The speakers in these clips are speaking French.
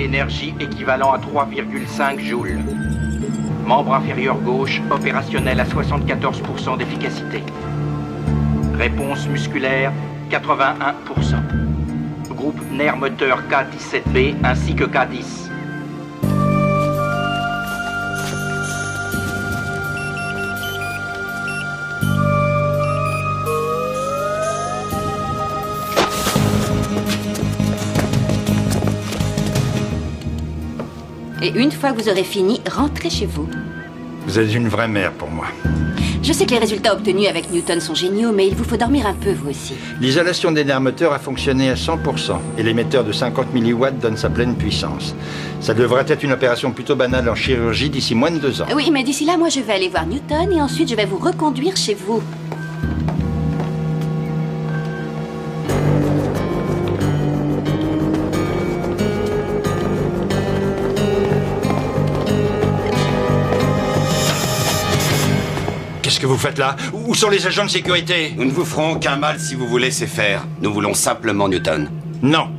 énergie équivalent à 3,5 joules. Membre inférieur gauche, opérationnel à 74% d'efficacité. Réponse musculaire, 81%. Groupe nerf moteur K17B ainsi que K10. Et une fois que vous aurez fini, rentrez chez vous. Vous êtes une vraie mère pour moi. Je sais que les résultats obtenus avec Newton sont géniaux, mais il vous faut dormir un peu, vous aussi. L'isolation des nerfs moteurs a fonctionné à 100%, et l'émetteur de 50 milliwatts donne sa pleine puissance. Ça devrait être une opération plutôt banale en chirurgie d'ici moins de 2 ans. Oui, mais d'ici là, moi, je vais aller voir Newton, et ensuite, je vais vous reconduire chez vous. Qu'est-ce que vous faites là? Où sont les agents de sécurité? Nous ne vous ferons aucun mal si vous vous laissez faire. Nous voulons simplement Newton. Non.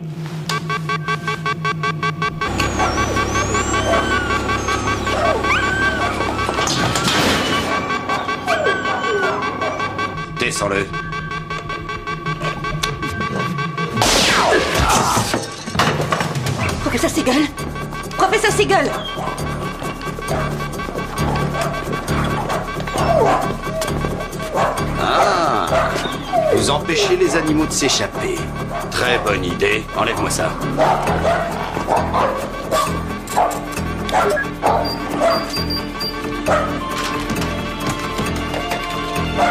Descends-le. Professeur Siegel! Professeur Siegel! Ah! Vous empêchez les animaux de s'échapper. Très bonne idée. Enlève-moi ça.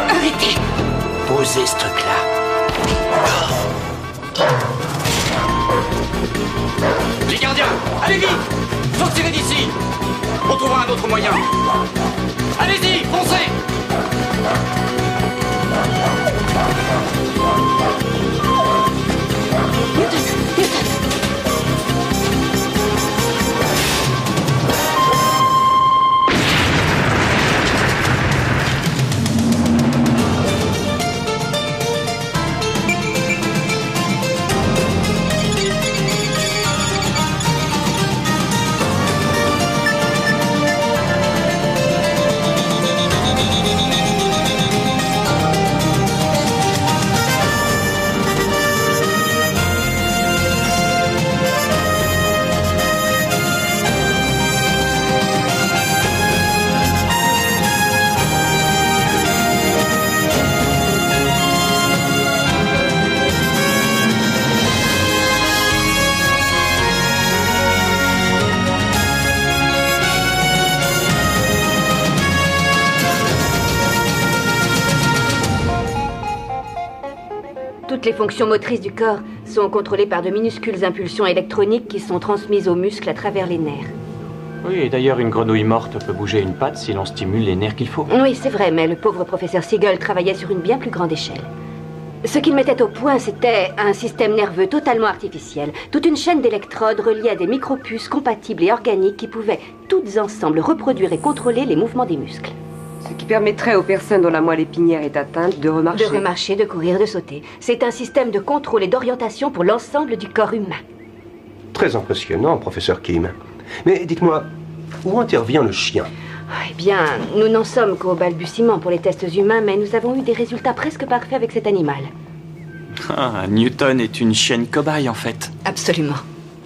Arrêtez! Posez ce truc-là. Les gardiens, allez vite! Sortirez d'ici! On trouvera un autre moyen. Allez-y, foncez! Toutes les fonctions motrices du corps sont contrôlées par de minuscules impulsions électroniques qui sont transmises aux muscles à travers les nerfs. Oui, et d'ailleurs, une grenouille morte peut bouger une patte si l'on stimule les nerfs qu'il faut. Oui, c'est vrai, mais le pauvre professeur Siegel travaillait sur une bien plus grande échelle. Ce qu'il mettait au point, c'était un système nerveux totalement artificiel. Toute une chaîne d'électrodes reliées à des micropuces compatibles et organiques qui pouvaient, toutes ensemble, reproduire et contrôler les mouvements des muscles. Ce qui permettrait aux personnes dont la moelle épinière est atteinte de remarcher. De remarcher, de courir, de sauter. C'est un système de contrôle et d'orientation pour l'ensemble du corps humain. Très impressionnant, professeur Kim. Mais dites-moi, où intervient le chien? Eh bien, nous n'en sommes qu'au balbutiement pour les tests humains, mais nous avons eu des résultats presque parfaits avec cet animal. Ah, Newton est une chienne cobaye, en fait. Absolument.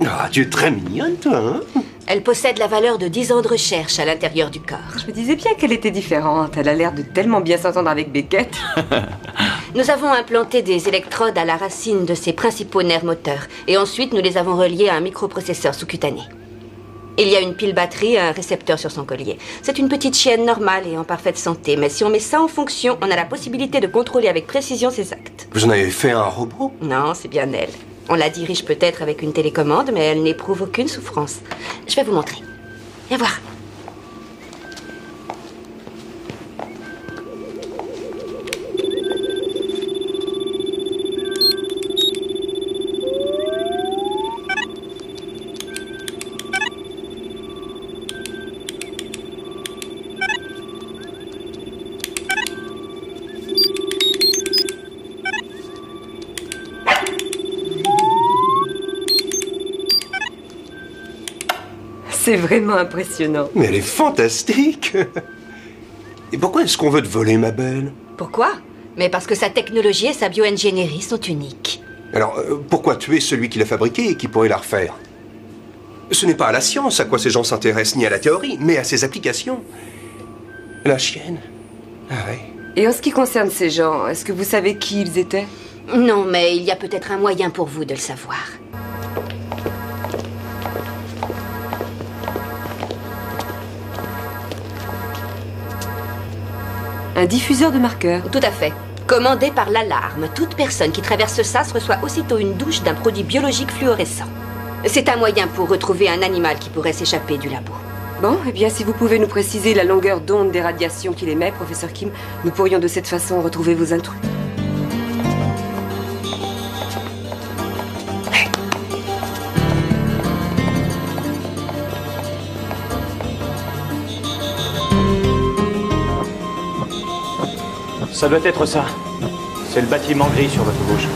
Ah, tu es très mignonne, toi, hein? Elle possède la valeur de 10 ans de recherche à l'intérieur du corps. Je me disais bien qu'elle était différente. Elle a l'air de tellement bien s'entendre avec Beckett. Nous avons implanté des électrodes à la racine de ses principaux nerfs moteurs. Et ensuite, nous les avons reliés à un microprocesseur sous-cutané. Il y a une pile batterie et un récepteur sur son collier. C'est une petite chienne normale et en parfaite santé. Mais si on met ça en fonction, on a la possibilité de contrôler avec précision ses actes. Vous en avez fait un robot? Non, c'est bien elle. On la dirige peut-être avec une télécommande, mais elle n'éprouve aucune souffrance. Je vais vous montrer. Viens voir. C'est vraiment impressionnant. Mais elle est fantastique. Et pourquoi est-ce qu'on veut te voler, ma belle? Pourquoi? Mais parce que sa technologie et sa bio-ingénierie sont uniques. Alors, pourquoi tuer celui qui l'a fabriquée et qui pourrait la refaire? Ce n'est pas à la science à quoi ces gens s'intéressent, ni à la théorie, mais à ses applications. La chienne? Ah oui. Et en ce qui concerne ces gens, est-ce que vous savez qui ils étaient? Non, mais il y a peut-être un moyen pour vous de le savoir. Un diffuseur de marqueurs. Tout à fait. Commandé par l'alarme, toute personne qui traverse ça reçoit aussitôt une douche d'un produit biologique fluorescent. C'est un moyen pour retrouver un animal qui pourrait s'échapper du labo. Bon, eh bien, si vous pouvez nous préciser la longueur d'onde des radiations qu'il émet, professeur Kim, nous pourrions de cette façon retrouver vos intrus. Ça doit être ça. C'est le bâtiment gris sur votre gauche.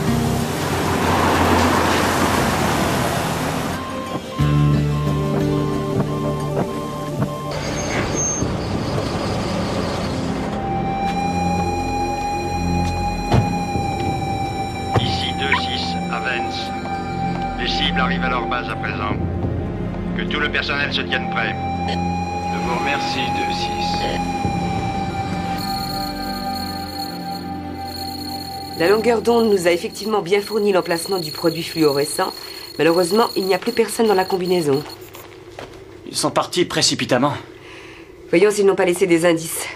Ici 2-6 à Vence. Les cibles arrivent à leur base à présent. Que tout le personnel se tienne prêt. Je vous remercie, 2-6. La longueur d'onde nous a effectivement bien fourni l'emplacement du produit fluorescent. Malheureusement, il n'y a plus personne dans la combinaison. Ils sont partis précipitamment. Voyons s'ils n'ont pas laissé des indices.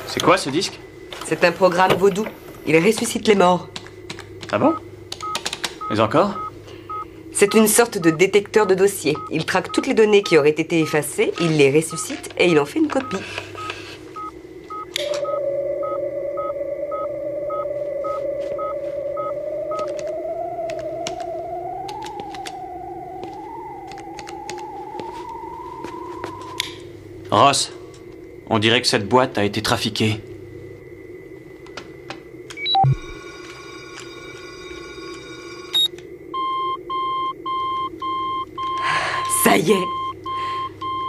C'est quoi ce disque? C'est un programme vaudou. Il ressuscite les morts. Ah bon? Mais encore? C'est une sorte de détecteur de dossier. Il traque toutes les données qui auraient été effacées, il les ressuscite et il en fait une copie. Ross, on dirait que cette boîte a été trafiquée. Ça y est.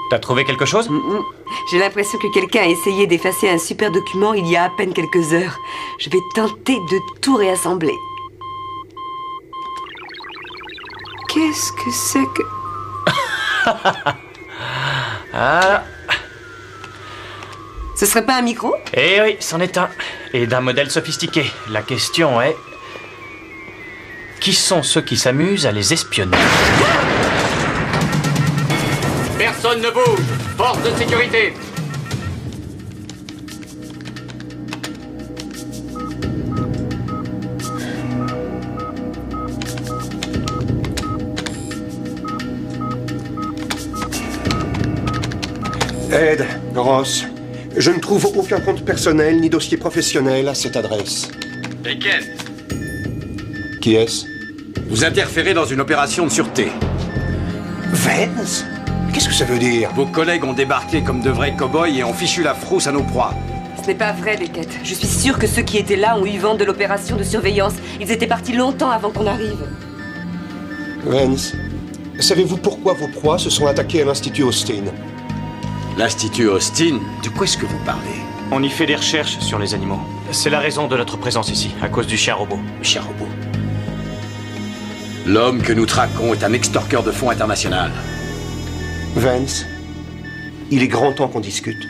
T'as trouvé quelque chose? J'ai l'impression que quelqu'un a essayé d'effacer un super document il y a à peine quelques heures. Je vais tenter de tout réassembler. Qu'est-ce que c'est que... Ah. Ce serait pas un micro? Eh oui, c'en est un. Et d'un modèle sophistiqué. La question est... Qui sont ceux qui s'amusent à les espionner? Personne ne bouge. Force de sécurité. Ed, Ross, je ne trouve aucun compte personnel ni dossier professionnel à cette adresse. Et Kent, Qui est-ce? Vous interférez dans une opération de sûreté. Vance? Qu'est-ce que ça veut dire? Vos collègues ont débarqué comme de vrais cow-boys et ont fichu la frousse à nos proies. Ce n'est pas vrai, Beckett. Je suis sûre que ceux qui étaient là ont eu vent de l'opération de surveillance. Ils étaient partis longtemps avant qu'on arrive. Vance, savez-vous pourquoi vos proies se sont attaquées à l'Institut Austin? L'Institut Austin? De quoi est-ce que vous parlez? On y fait des recherches sur les animaux. C'est la raison de notre présence ici, à cause du chien robot. Chien robot. L'homme que nous traquons est un extorqueur de fonds international. Vance, il est grand temps qu'on discute.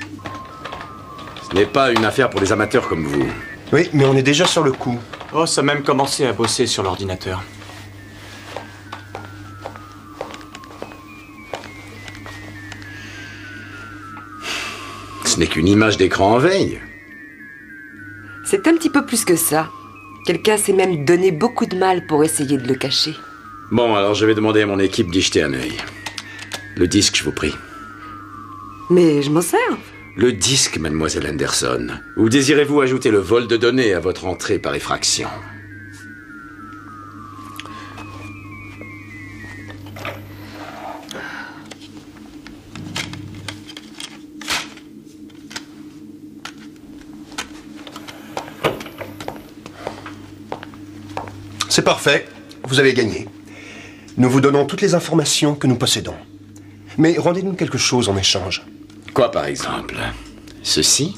Ce n'est pas une affaire pour les amateurs comme vous. Oui, mais on est déjà sur le coup. Ross a même commencé à bosser sur l'ordinateur. Ce n'est qu'une image d'écran en veille. C'est un petit peu plus que ça. Quelqu'un s'est même donné beaucoup de mal pour essayer de le cacher. Bon, alors je vais demander à mon équipe d'y jeter un œil. Le disque, je vous prie. Mais je m'en sers. Le disque, mademoiselle Anderson. Ou désirez-vous ajouter le vol de données à votre entrée par effraction? C'est parfait, vous avez gagné. Nous vous donnons toutes les informations que nous possédons. Mais rendez-nous quelque chose en échange. Quoi, par exemple? Ceci?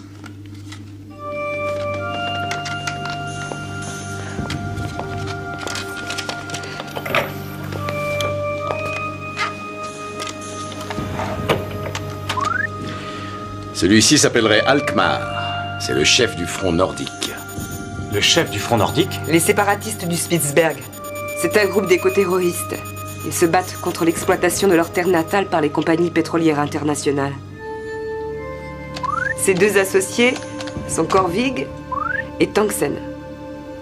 Celui-ci s'appellerait Alkmaar. C'est le chef du front nordique. Le chef du front nordique? Les séparatistes du Spitzberg. C'est un groupe d'éco-terroristes. Ils se battent contre l'exploitation de leur terre natale par les compagnies pétrolières internationales. Ses deux associés sont Korvig et Tangsen.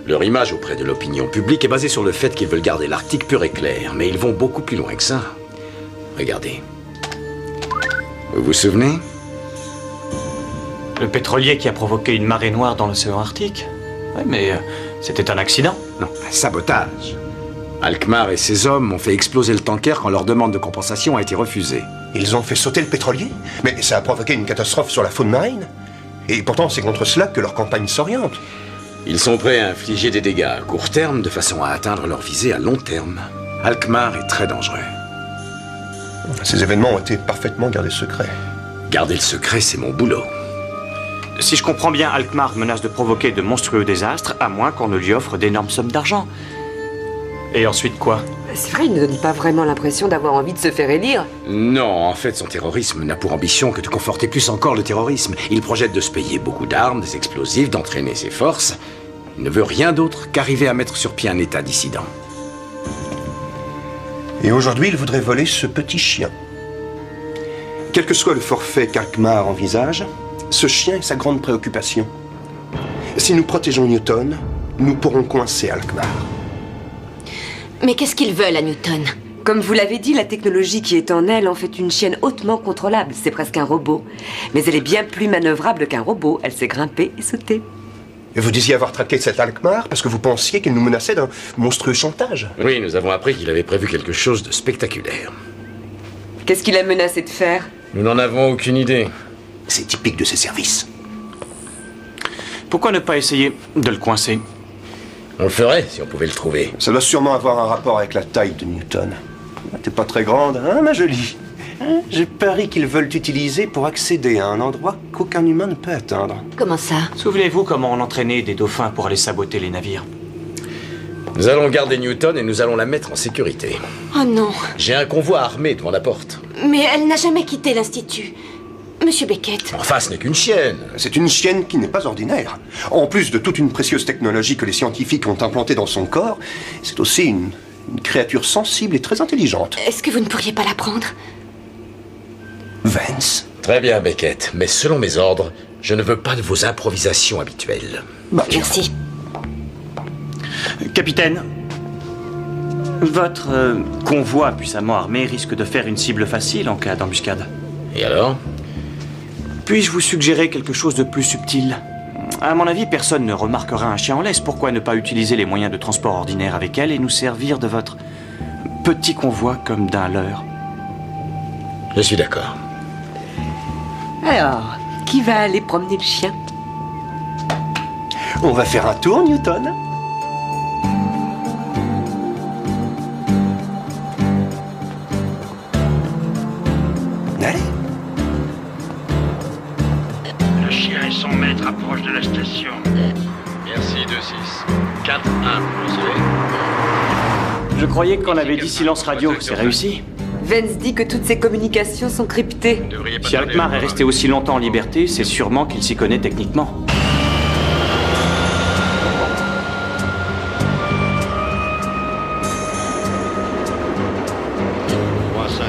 Leur image auprès de l'opinion publique est basée sur le fait qu'ils veulent garder l'Arctique pur et clair, mais ils vont beaucoup plus loin que ça. Regardez. Vous vous souvenez? Le pétrolier qui a provoqué une marée noire dans l'océan Arctique? Oui, mais c'était un accident. Non, un sabotage. Alkmaar et ses hommes ont fait exploser le tanker quand leur demande de compensation a été refusée. Ils ont fait sauter le pétrolier? Mais ça a provoqué une catastrophe sur la faune marine. Et pourtant, c'est contre cela que leur campagne s'oriente. Ils sont prêts à infliger des dégâts à court terme de façon à atteindre leur visée à long terme. Alkmaar est très dangereux. Ces événements ont été parfaitement gardés secrets. Garder le secret, c'est mon boulot. Si je comprends bien, Alkmaar menace de provoquer de monstrueux désastres, à moins qu'on ne lui offre d'énormes sommes d'argent. Et ensuite quoi? C'est vrai, il ne donne pas vraiment l'impression d'avoir envie de se faire élire. Non, en fait, son terrorisme n'a pour ambition que de conforter plus encore le terrorisme. Il projette de se payer beaucoup d'armes, des explosifs, d'entraîner ses forces. Il ne veut rien d'autre qu'arriver à mettre sur pied un État dissident. Et aujourd'hui, il voudrait voler ce petit chien. Quel que soit le forfait qu'Alkmaar envisage, ce chien est sa grande préoccupation. Si nous protégeons Newton, nous pourrons coincer Alkmaar. Mais qu'est-ce qu'ils veulent à Newton? Comme vous l'avez dit, la technologie qui est en elle en fait une chienne hautement contrôlable. C'est presque un robot. Mais elle est bien plus manœuvrable qu'un robot. Elle sait grimper et sauter. Et vous disiez avoir traqué cet Alkmaar parce que vous pensiez qu'il nous menaçait d'un monstrueux chantage. Oui, nous avons appris qu'il avait prévu quelque chose de spectaculaire. Qu'est-ce qu'il a menacé de faire? Nous n'en avons aucune idée. C'est typique de ses services. Pourquoi ne pas essayer de le coincer? On le ferait si on pouvait le trouver. Ça doit sûrement avoir un rapport avec la taille de Newton. T'es pas très grande, hein, ma jolie? J'ai parie qu'ils veulent t'utiliser pour accéder à un endroit qu'aucun humain ne peut atteindre. Comment ça? Souvenez-vous comment on entraînait des dauphins pour aller saboter les navires. Nous allons garder Newton et nous allons la mettre en sécurité. Oh non. J'ai un convoi armé devant la porte. Mais elle n'a jamais quitté l'Institut. Monsieur Beckett. Enfin, ce n'est qu'une chienne. C'est une chienne qui n'est pas ordinaire. En plus de toute une précieuse technologie que les scientifiques ont implantée dans son corps, c'est aussi une créature sensible et très intelligente. Est-ce que vous ne pourriez pas la prendre? Vance. Très bien, Beckett. Mais selon mes ordres, je ne veux pas de vos improvisations habituelles. Merci. Capitaine, votre convoi puissamment armé risque de faire une cible facile en cas d'embuscade. Et alors? Puis-je vous suggérer quelque chose de plus subtil? À mon avis, personne ne remarquera un chien en laisse. Pourquoi ne pas utiliser les moyens de transport ordinaires avec elle et nous servir de votre petit convoi comme d'un leurre? Je suis d'accord. Alors, qui va aller promener le chien? On va faire un tour, Newton. Allez. Le chien et son maître approchent de la station. Merci, 2-6. 4-1, recevez. Je croyais qu'on avait dit silence radio. C'est réussi. Vance dit que toutes ces communications sont cryptées. Si Alkmaar est resté aussi longtemps en liberté, c'est sûrement qu'il s'y connaît techniquement.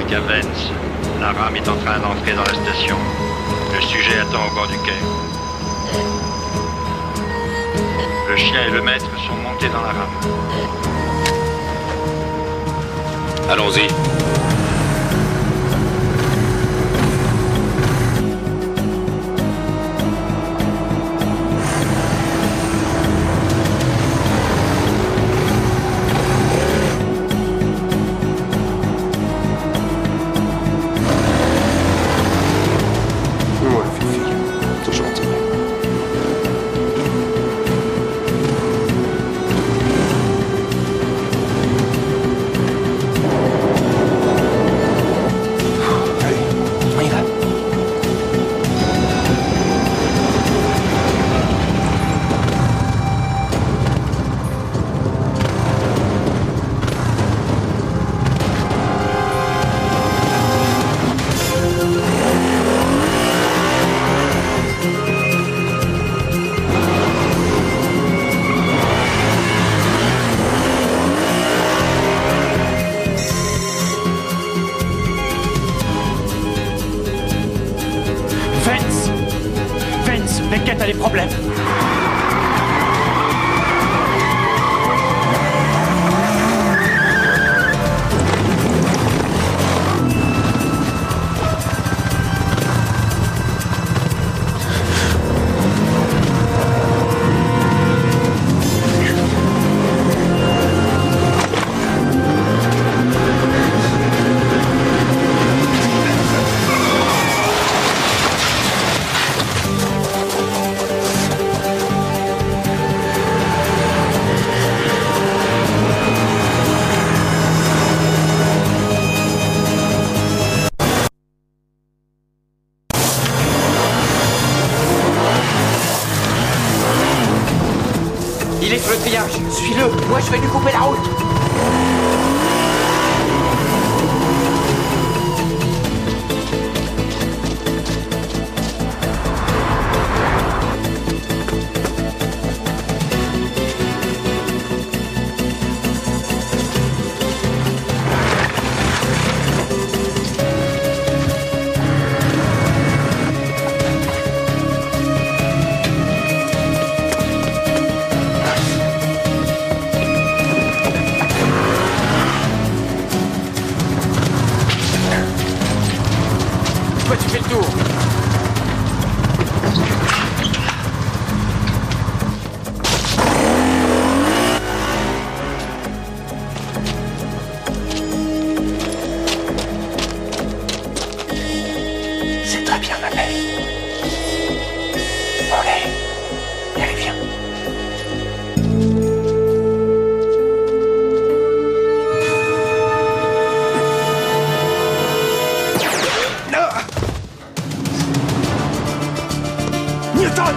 À Vance. La rame est en train d'entrer dans la station. Le sujet attend au bord du quai. Le chien et le maître sont montés dans la rame. Allons-y. a des problèmes. Il est sur le triage. Suis-le. Moi, je vais lui couper la route. Toi, tu fais le tour. C'est très bien, ma belle. Allez, viens. Newton!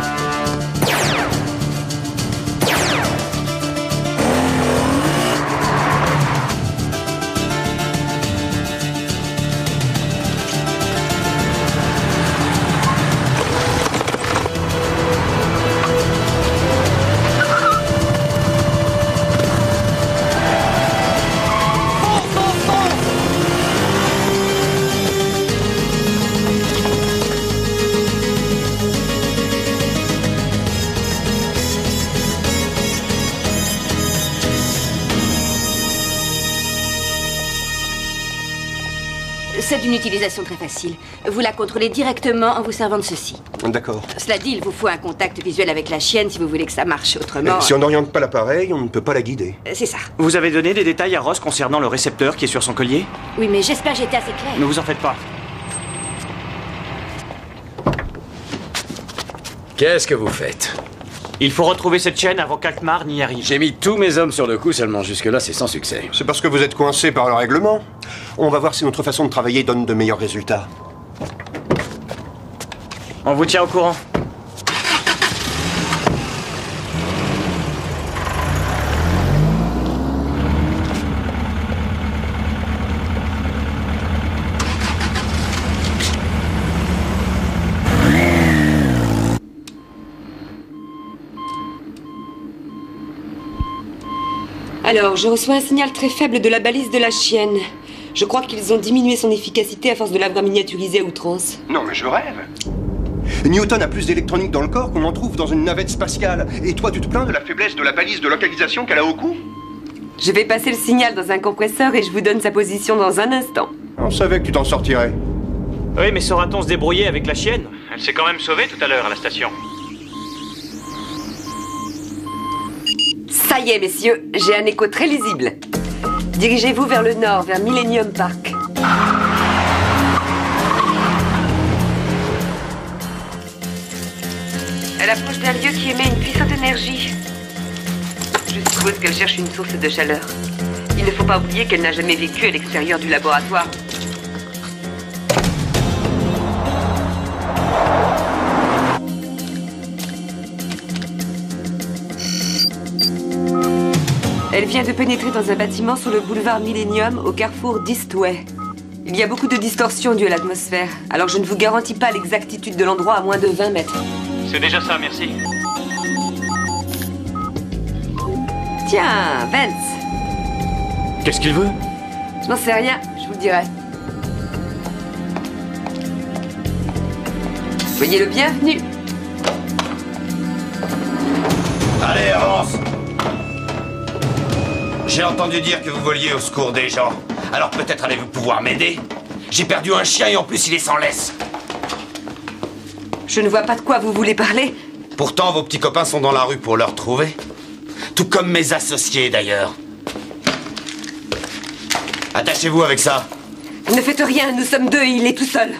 C'est d'une utilisation très facile. Vous la contrôlez directement en vous servant de ceci. D'accord. Cela dit, il vous faut un contact visuel avec la chienne si vous voulez que ça marche. Autrement... Si on n'oriente pas l'appareil, on ne peut pas la guider. C'est ça. Vous avez donné des détails à Ross concernant le récepteur qui est sur son collier? Oui, mais j'espère que j'étais assez claire. Ne vous en faites pas. Qu'est-ce que vous faites? Il faut retrouver cette chaîne avant qu'Alkmaar n'y arrive. J'ai mis tous mes hommes sur le coup, seulement jusque-là, c'est sans succès. C'est parce que vous êtes coincé par le règlement. On va voir si notre façon de travailler donne de meilleurs résultats. On vous tient au courant. Alors, je reçois un signal très faible de la balise de la chienne. Je crois qu'ils ont diminué son efficacité à force de l'avoir miniaturisée à outrance. Non, mais je rêve. Newton a plus d'électronique dans le corps qu'on en trouve dans une navette spatiale. Et toi, tu te plains de la faiblesse de la balise de localisation qu'elle a au cou? Je vais passer le signal dans un compresseur et je vous donne sa position dans un instant. On savait que tu t'en sortirais. Oui, mais saura-t-on se débrouiller avec la chienne? Elle s'est quand même sauvée tout à l'heure à la station. Ça y est, messieurs, j'ai un écho très lisible. Dirigez-vous vers le nord, vers Millennium Park. Elle approche d'un lieu qui émet une puissante énergie. Je suppose qu'elle cherche une source de chaleur. Il ne faut pas oublier qu'elle n'a jamais vécu à l'extérieur du laboratoire. Elle vient de pénétrer dans un bâtiment sur le boulevard Millennium au carrefour d'Eastway. Il y a beaucoup de distorsions dues à l'atmosphère, alors je ne vous garantis pas l'exactitude de l'endroit à moins de 20 mètres. C'est déjà ça, merci. Tiens, Vance. Qu'est-ce qu'il veut? Je n'en sais rien, je vous le dirai. Soyez le bienvenu. Allez, avance! J'ai entendu dire que vous voliez au secours des gens. Alors peut-être allez-vous pouvoir m'aider? J'ai perdu un chien et en plus il est sans laisse. Je ne vois pas de quoi vous voulez parler. Pourtant, vos petits copains sont dans la rue pour le retrouver. Tout comme mes associés, d'ailleurs. Attachez-vous avec ça. Ne faites rien, nous sommes deux et il est tout seul.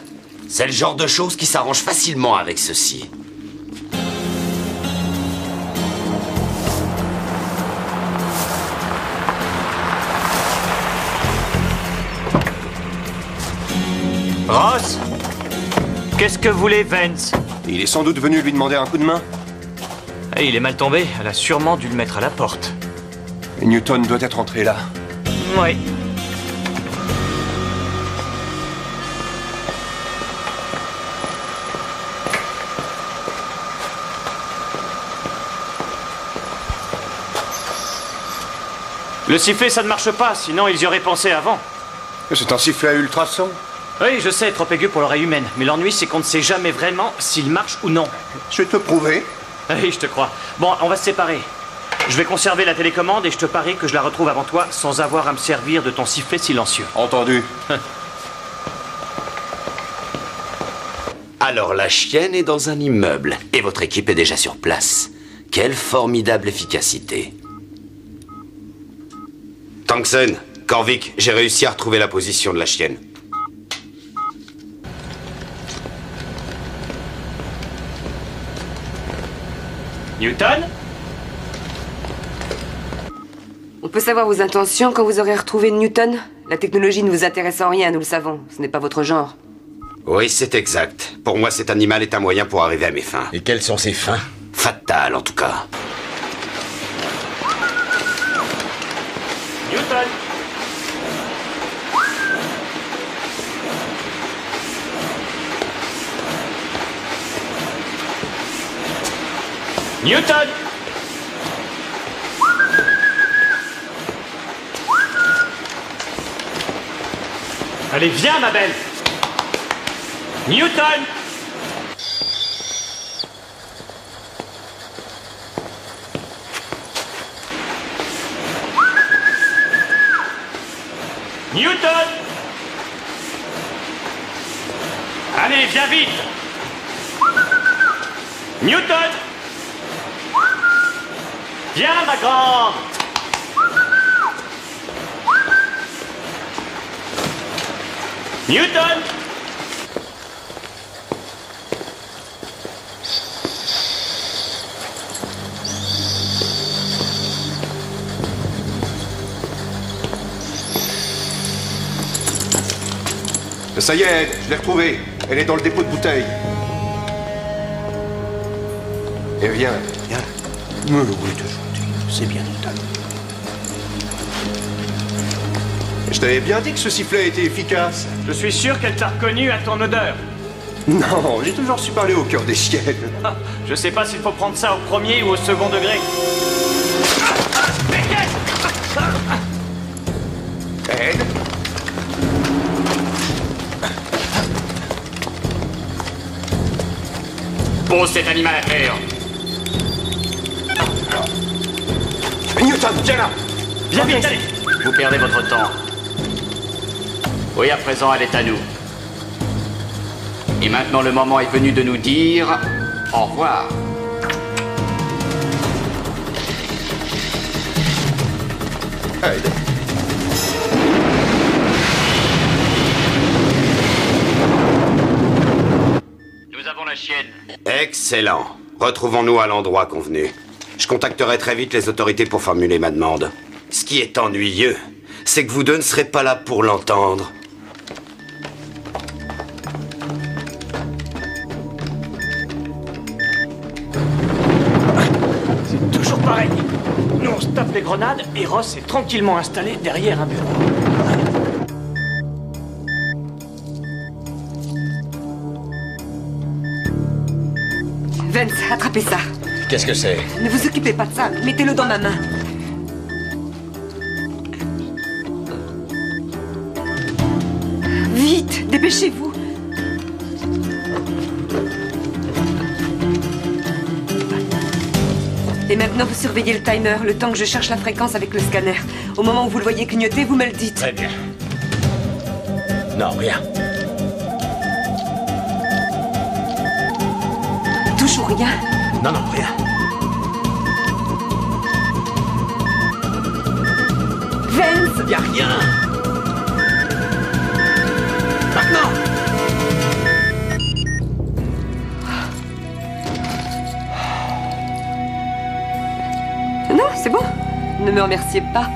C'est le genre de choses qui s'arrange facilement avec ceci. Ross? Qu'est-ce que voulait Vance? Il est sans doute venu lui demander un coup de main. Et il est mal tombé. Elle a sûrement dû le mettre à la porte. Et Newton doit être entré là. Oui. Le sifflet, ça ne marche pas, sinon ils y auraient pensé avant. C'est un sifflet à ultrasons. Oui, je sais, trop aigu pour l'oreille humaine. Mais l'ennui, c'est qu'on ne sait jamais vraiment s'il marche ou non. Je vais te prouver. Oui, je te crois. Bon, on va se séparer. Je vais conserver la télécommande et je te parie que je la retrouve avant toi sans avoir à me servir de ton sifflet silencieux. Entendu. Alors la chienne est dans un immeuble et votre équipe est déjà sur place. Quelle formidable efficacité. Tangsen, Corvick, j'ai réussi à retrouver la position de la chienne. Newton? On peut savoir vos intentions quand vous aurez retrouvé Newton? La technologie ne vous intéresse en rien, nous le savons. Ce n'est pas votre genre. Oui, c'est exact. Pour moi, cet animal est un moyen pour arriver à mes fins. Et quelles sont ses fins? Fatales, en tout cas. Newton! Newton! Allez, viens, ma belle! Newton! Newton! Allez, viens vite! Newton! Viens, ma grande! Newton! Ça y est, je l'ai retrouvée. Elle est dans le dépôt de bouteilles. Et viens, viens. Oui, t'es gentil. C'est bien, Newton. Je t'avais bien dit que ce sifflet était efficace. Je suis sûr qu'elle t'a reconnu à ton odeur. Non, j'ai toujours su parler au cœur des chiennes. Je sais pas s'il faut prendre ça au premier ou au second degré. Ed? Pose cet animal à terre. Newton, viens là! Viens vite, allez! Vous perdez votre temps. Oui, à présent, elle est à nous. Et maintenant, le moment est venu de nous dire au revoir. Ed. Nous avons la chienne. Excellent. Retrouvons-nous à l'endroit convenu. Je contacterai très vite les autorités pour formuler ma demande. Ce qui est ennuyeux, c'est que vous deux ne serez pas là pour l'entendre. C'est toujours pareil. Nous, on se tape les grenades et Ross est tranquillement installé derrière un bureau. Vance, attrapez ça. Qu'est-ce que c'est? Ne vous occupez pas de ça. Mettez-le dans ma main. Vite, dépêchez-vous. Et maintenant, vous surveillez le timer, le temps que je cherche la fréquence avec le scanner. Au moment où vous le voyez clignoter, vous me le dites. Très bien. Non, rien. Toujours rien. Non, rien. Vance! Y a rien. Maintenant. Non, c'est bon. Ne me remerciez pas.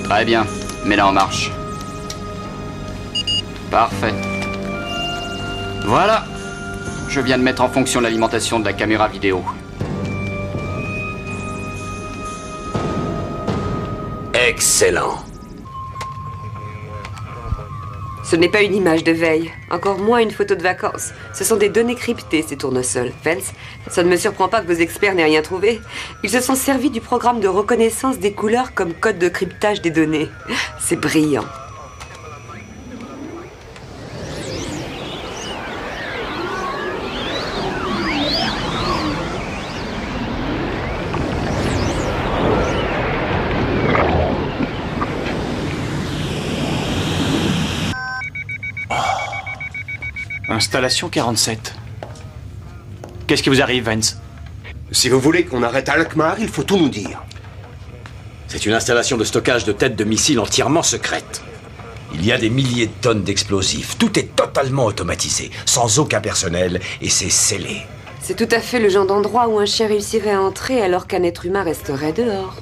Très bien. Mets-la en marche. Parfait. Voilà. Je viens de mettre en fonction l'alimentation de la caméra vidéo. Excellent. Ce n'est pas une image de veille, encore moins une photo de vacances. Ce sont des données cryptées, ces tournesols. Vance, ça ne me surprend pas que vos experts n'aient rien trouvé. Ils se sont servis du programme de reconnaissance des couleurs comme code de cryptage des données. C'est brillant. Installation 47. Qu'est-ce qui vous arrive, Vance? Si vous voulez qu'on arrête Alkmaar, il faut tout nous dire. C'est une installation de stockage de têtes de missiles entièrement secrète. Il y a des milliers de tonnes d'explosifs. Tout est totalement automatisé, sans aucun personnel, et c'est scellé. C'est tout à fait le genre d'endroit où un chien réussirait à entrer alors qu'un être humain resterait dehors.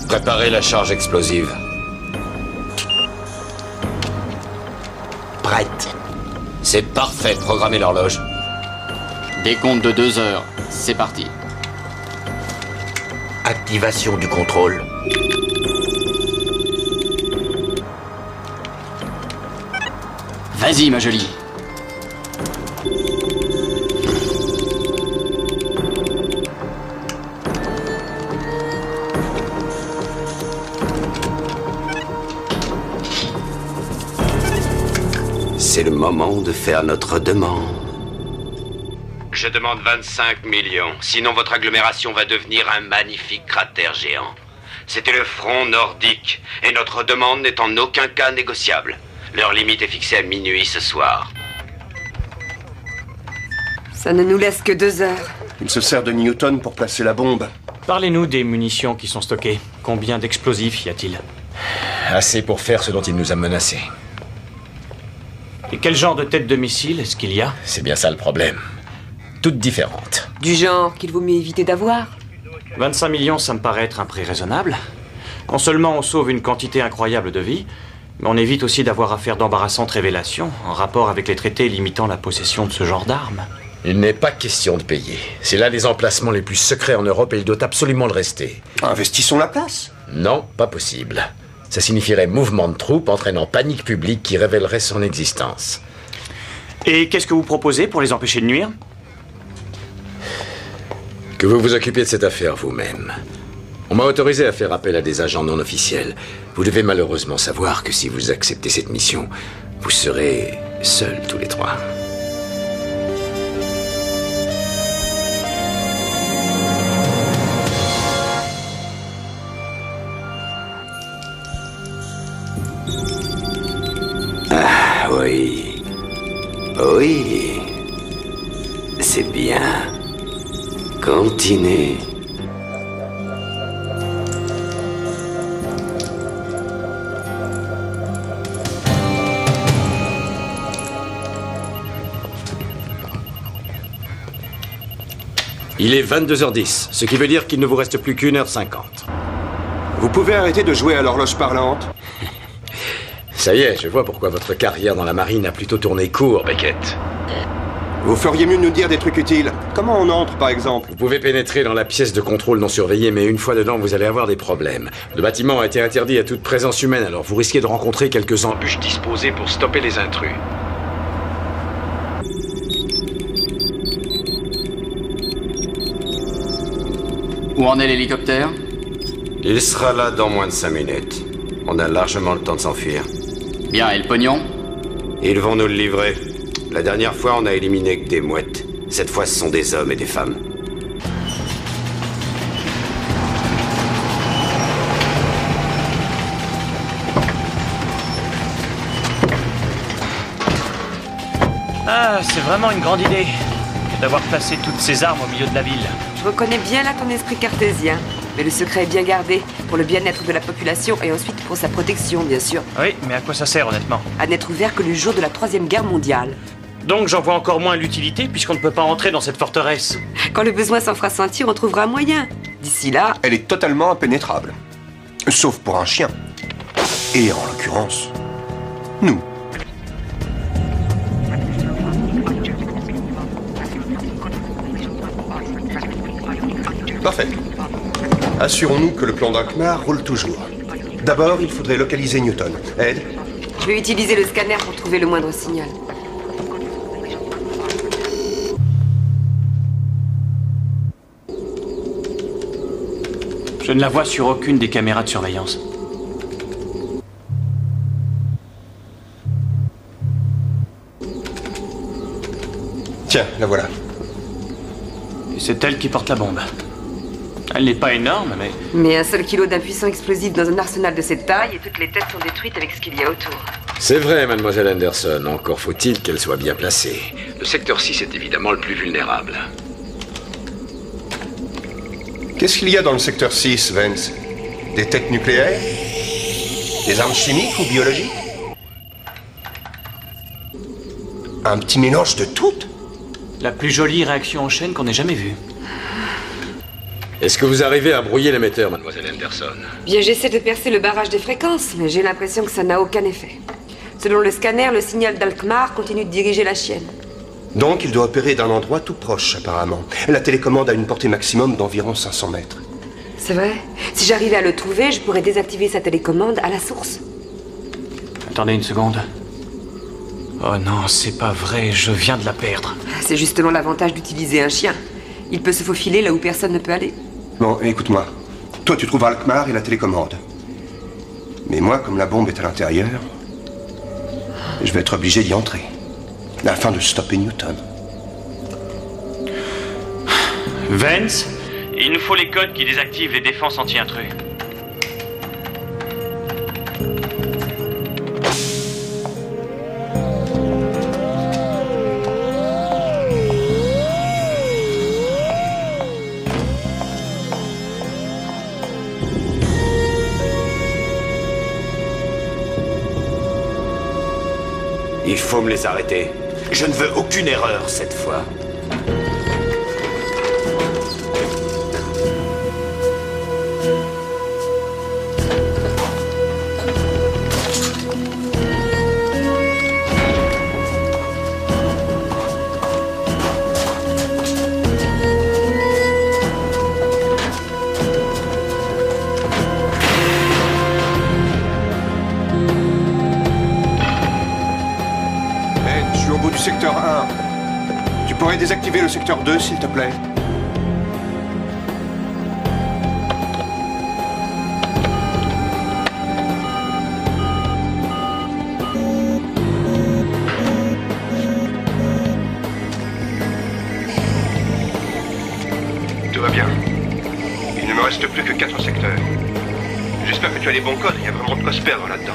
Préparez la charge explosive. Prête. C'est parfait, programmez l'horloge. Décompte de 2 heures. C'est parti. Activation du contrôle. Vas-y, ma jolie. C'est le moment de faire notre demande. Je demande 25 millions. Sinon, votre agglomération va devenir un magnifique cratère géant. C'était le front nordique. Et notre demande n'est en aucun cas négociable. Leur limite est fixée à minuit ce soir. Ça ne nous laisse que 2 heures. Il se sert de Newton pour placer la bombe. Parlez-nous des munitions qui sont stockées. Combien d'explosifs y a-t-il? Assez pour faire ce dont il nous a menacés. Et quel genre de tête de missile est-ce qu'il y a? C'est bien ça le problème. Toutes différentes. Du genre qu'il vaut mieux éviter d'avoir. 25 millions, ça me paraît être un prix raisonnable. Non seulement on sauve une quantité incroyable de vies, mais on évite aussi d'avoir à faire d'embarrassantes révélations en rapport avec les traités limitant la possession de ce genre d'armes. Il n'est pas question de payer. C'est l'un des emplacements les plus secrets en Europe et il doit absolument le rester. Investissons la place. Non, pas possible. Ça signifierait mouvement de troupes entraînant panique publique qui révélerait son existence. Et qu'est-ce que vous proposez pour les empêcher de nuire? Que vous vous occupiez de cette affaire vous-même. On m'a autorisé à faire appel à des agents non officiels. Vous devez malheureusement savoir que si vous acceptez cette mission, vous serez seuls tous les trois. Ah oui. Oui. C'est bien. Continuez. Il est 22h10, ce qui veut dire qu'il ne vous reste plus qu'1h50. Vous pouvez arrêter de jouer à l'horloge parlante? Ça y est, je vois pourquoi votre carrière dans la marine a plutôt tourné court, Beckett. Vous feriez mieux de nous dire des trucs utiles. Comment on entre, par exemple? Vous pouvez pénétrer dans la pièce de contrôle non surveillée, mais une fois dedans, vous allez avoir des problèmes. Le bâtiment a été interdit à toute présence humaine, alors vous risquez de rencontrer quelques embûches disposées pour stopper les intrus. Où en est l'hélicoptère? Il sera là dans moins de 5 minutes. On a largement le temps de s'enfuir. Bien, et le pognon? Ils vont nous le livrer. La dernière fois, on a éliminé que des mouettes. Cette fois, ce sont des hommes et des femmes. Ah, c'est vraiment une grande idée que d'avoir placé toutes ces armes au milieu de la ville. Je reconnais bien là ton esprit cartésien. Mais le secret est bien gardé, pour le bien-être de la population et ensuite pour sa protection, bien sûr. Oui, mais à quoi ça sert, honnêtement? À n'être ouvert que le jour de la 3e guerre mondiale. Donc j'en vois encore moins l'utilité, puisqu'on ne peut pas entrer dans cette forteresse. Quand le besoin s'en fera sentir, on trouvera un moyen. D'ici là... Elle est totalement impénétrable. Sauf pour un chien. Et en l'occurrence, nous. Parfait. Assurons-nous que le plan d'Alkmaar roule toujours. D'abord, il faudrait localiser Newton. Ed? Je vais utiliser le scanner pour trouver le moindre signal. Je ne la vois sur aucune des caméras de surveillance. Tiens, la voilà. Et c'est elle qui porte la bombe. Elle n'est pas énorme, mais... Mais un seul kilo d'impuissant explosif dans un arsenal de cette taille et toutes les têtes sont détruites avec ce qu'il y a autour. C'est vrai, mademoiselle Anderson. Encore faut-il qu'elle soit bien placée. Le secteur 6 est évidemment le plus vulnérable. Qu'est-ce qu'il y a dans le secteur 6, Vance? Des têtes nucléaires? Des armes chimiques ou biologiques? Un petit mélange de toutes? La plus jolie réaction en chaîne qu'on ait jamais vue. Est-ce que vous arrivez à brouiller l'émetteur, mademoiselle Anderson? Bien, j'essaie de percer le barrage des fréquences, mais j'ai l'impression que ça n'a aucun effet. Selon le scanner, le signal d'Alkmaar continue de diriger la chienne. Donc, il doit opérer d'un endroit tout proche, apparemment. La télécommande a une portée maximum d'environ 500 mètres. C'est vrai? Si j'arrivais à le trouver, je pourrais désactiver sa télécommande à la source. Attendez une seconde. Oh non, c'est pas vrai, je viens de la perdre. C'est justement l'avantage d'utiliser un chien. Il peut se faufiler là où personne ne peut aller. Bon, écoute-moi. Toi, tu trouves Alkmaar et la télécommande. Mais moi, comme la bombe est à l'intérieur, je vais être obligé d'y entrer. Afin de stopper Newton. Vance, il nous faut les codes qui désactivent les défenses anti-intrus. Il faut me les arrêter. Je ne veux aucune erreur cette fois. Secteur 1. Tu pourrais désactiver le secteur 2, s'il te plaît? Tout va bien. Il ne me reste plus que 4 secteurs. J'espère que tu as les bons codes. Il y a vraiment de quoi se perdre là-dedans.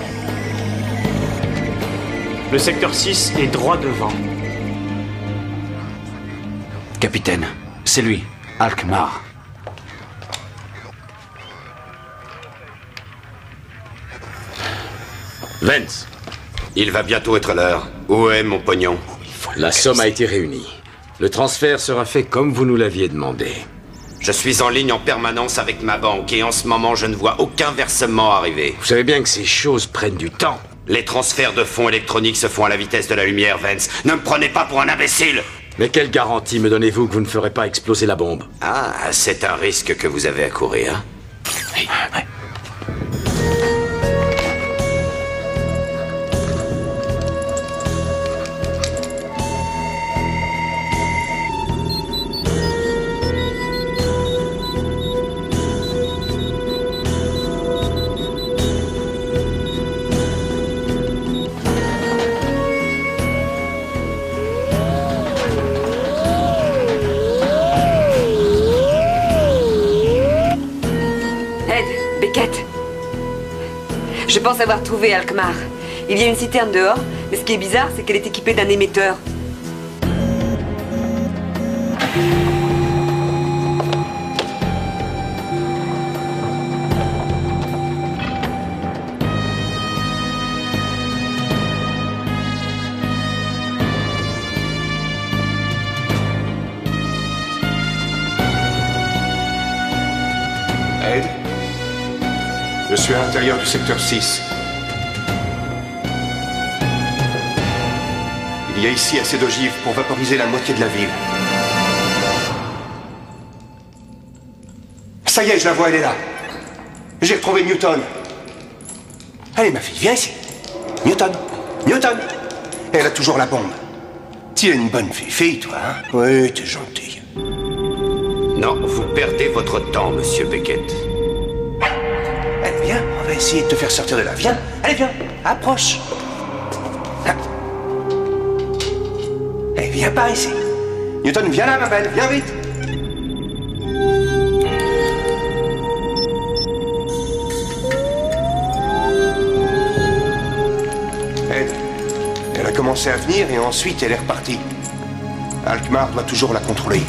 Le secteur 6 est droit devant. Capitaine, c'est lui, Alkmaar. Vance, il va bientôt être l'heure. Où est mon pognon? La somme a été réunie. Le transfert sera fait comme vous nous l'aviez demandé. Je suis en ligne en permanence avec ma banque et en ce moment je ne vois aucun versement arriver. Vous savez bien que ces choses prennent du temps. Les transferts de fonds électroniques se font à la vitesse de la lumière, Vance. Ne me prenez pas pour un imbécile! Mais quelle garantie me donnez-vous que vous ne ferez pas exploser la bombe? Ah, c'est un risque que vous avez à courir. Hey, ouais. Beckett. Je pense avoir trouvé Alkmaar. Il y a une citerne dehors, mais ce qui est bizarre, c'est qu'elle est équipée d'un émetteur. Ed, je suis à l'intérieur du secteur 6. Il y a ici assez d'ogives pour vaporiser la moitié de la ville. Ça y est, je la vois, elle est là. J'ai retrouvé Newton. Allez, ma fille, viens ici. Newton. Newton. Elle a toujours la bombe. Tu es une bonne fille, toi, hein? Oui, t'es gentille. Non, vous perdez votre temps, monsieur Beckett. Allez, viens, on va essayer de te faire sortir de là. Viens, allez, viens, approche. Allez, viens par ici. Newton, viens là, ma belle, viens vite. Elle a commencé à venir et ensuite elle est repartie. Alkmaar doit toujours la contrôler.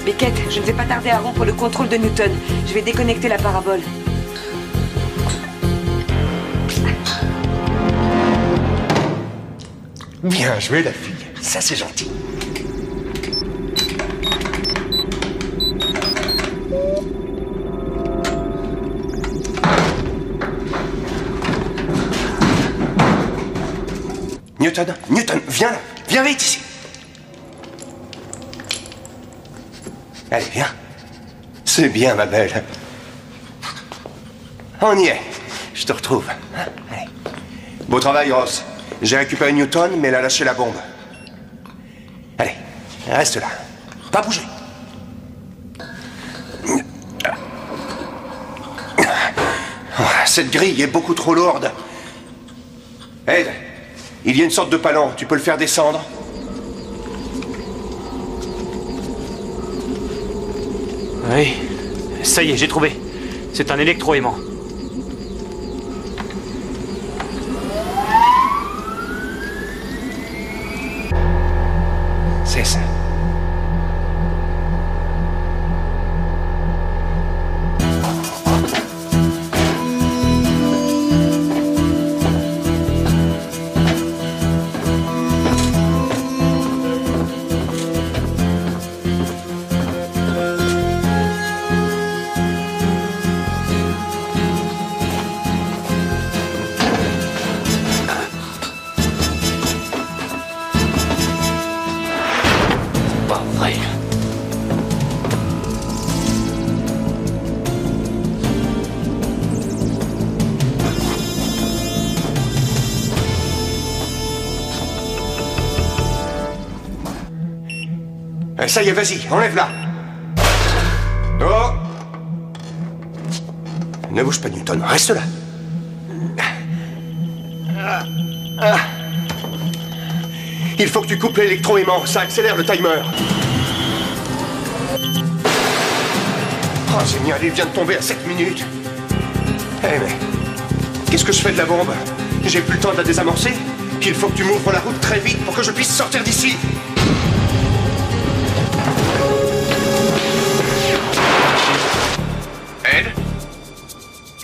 Beckett, je ne vais pas tarder à rompre le contrôle de Newton. Je vais déconnecter la parabole. Bien joué, la fille. Ça, c'est gentil. Newton, viens là. Viens vite ici. Allez, viens. C'est bien, ma belle. On y est. Je te retrouve. Allez. Beau travail, Ross. J'ai récupéré Newton, mais elle a lâché la bombe. Allez, reste là. Pas bouger. Cette grille est beaucoup trop lourde. Ed, il y a une sorte de palan. Tu peux le faire descendre? Oui, ça y est, j'ai trouvé. C'est un électroaimant. C'est ça. Ça y est, vas-y, enlève-la. Oh! Ne bouge pas, Newton, reste là. Il faut que tu coupes l'électroaimant, ça accélère le timer. Oh, génial, il vient de tomber à 7 minutes. Eh mais, qu'est-ce que je fais de la bombe? J'ai plus le temps de la désamorcer. Il faut que tu m'ouvres la route très vite pour que je puisse sortir d'ici.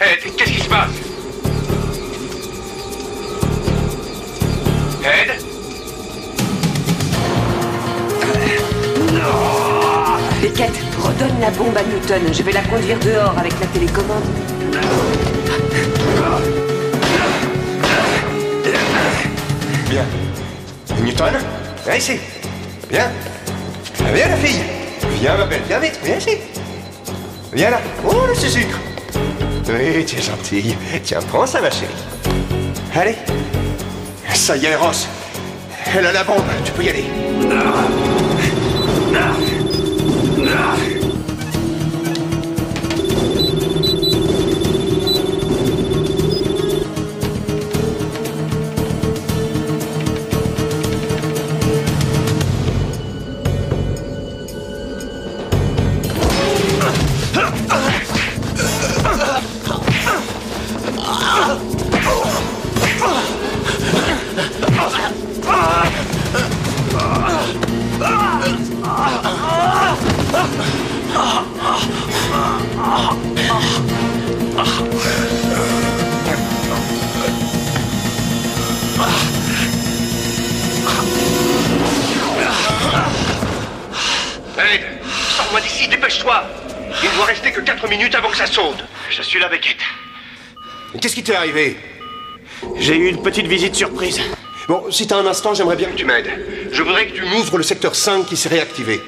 Ed, qu'est-ce qui se passe? Ed? Beckett, redonne la bombe à Newton. Je vais la conduire dehors avec la télécommande. Bien. Newton, viens ici. Viens. Viens, la fille. Viens, ma belle. Viens vite. Viens ici. Viens là. Oh, le sucre. Oui, tu es gentille. Tiens, prends ça, ma chérie. Allez. Ça y est, Ross. Elle a la bombe. Tu peux y aller. Ed, sors-moi d'ici, dépêche-toi. Il ne doit rester que 4 minutes avant que ça saute. Je suis là, Beckett. Qu'est-ce qui t'est arrivé? J'ai eu une petite visite surprise. Bon, si t'as un instant, j'aimerais bien que tu m'aides. Je voudrais que tu m'ouvres le secteur 5 qui s'est réactivé.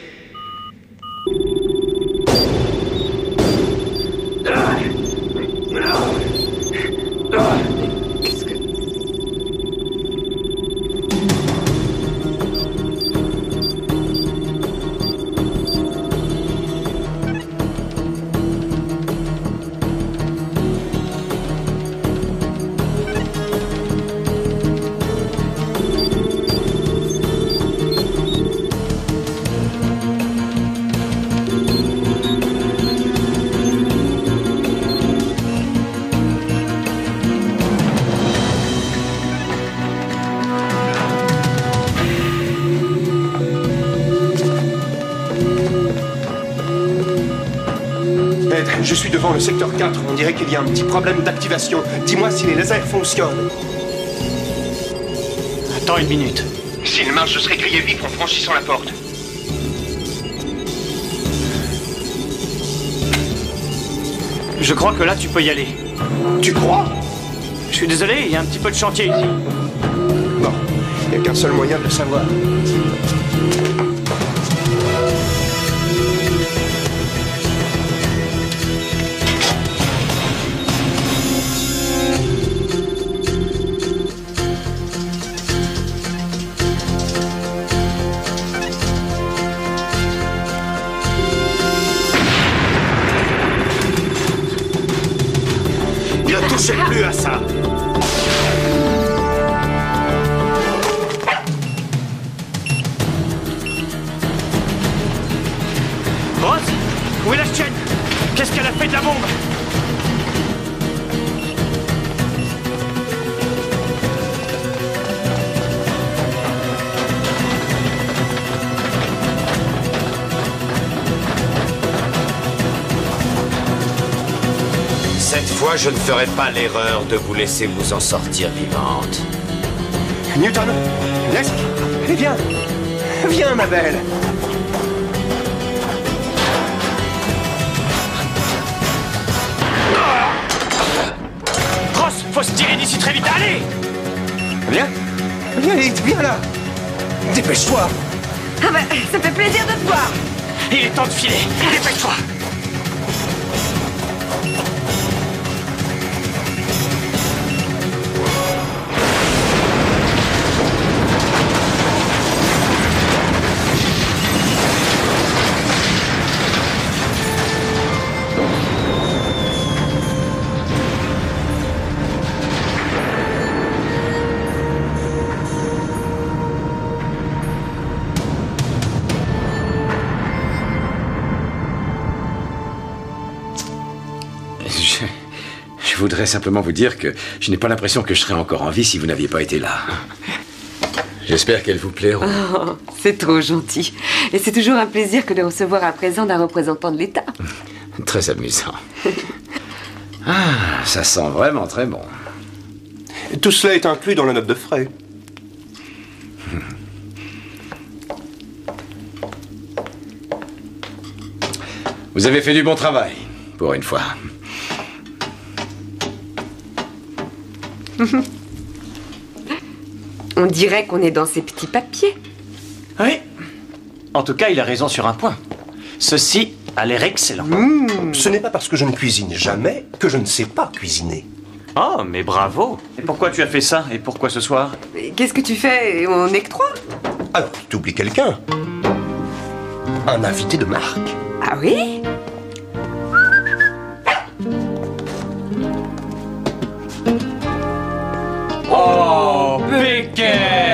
Je suis devant le secteur 4. On dirait qu'il y a un petit problème d'activation. Dis-moi si les lasers fonctionnent. Attends une minute. S'il marche, je serai grillé vif en franchissant la porte. Je crois que là, tu peux y aller. Tu crois? Je suis désolé, il y a un petit peu de chantier ici. Bon, il n'y a qu'un seul moyen de le savoir. Ne touchez plus à ça. Ross, où est la chienne? Qu'est-ce qu'elle a fait de la bombe? Cette fois, je ne ferai pas l'erreur de vous laisser vous en sortir vivante. Newton, laisse. Allez, viens. Viens, ma belle. Ross, faut se tirer d'ici très vite, allez! Viens. Viens vite, viens là. Dépêche-toi. Ah bah, ça fait plaisir de te voir. Il est temps de filer, dépêche-toi! Je voudrais simplement vous dire que je n'ai pas l'impression que je serais encore en vie si vous n'aviez pas été là. J'espère qu'elle vous plaira. Oh, c'est trop gentil. Et c'est toujours un plaisir que de recevoir un présent d'un représentant de l'État. Très amusant. Ah, ça sent vraiment très bon. Tout cela est inclus dans la note de frais. Vous avez fait du bon travail, pour une fois. On dirait qu'on est dans ces petits papiers. Oui. En tout cas, il a raison sur un point. Ceci a l'air excellent. Ce n'est pas parce que je ne cuisine jamais que je ne sais pas cuisiner. Oh, mais bravo. Et pourquoi tu as fait ça? Et pourquoi ce soir? Qu'est-ce que tu fais? On n'est que 3? Alors, tu oublies quelqu'un. Un invité de marque. Ah oui? Oh, Beckett!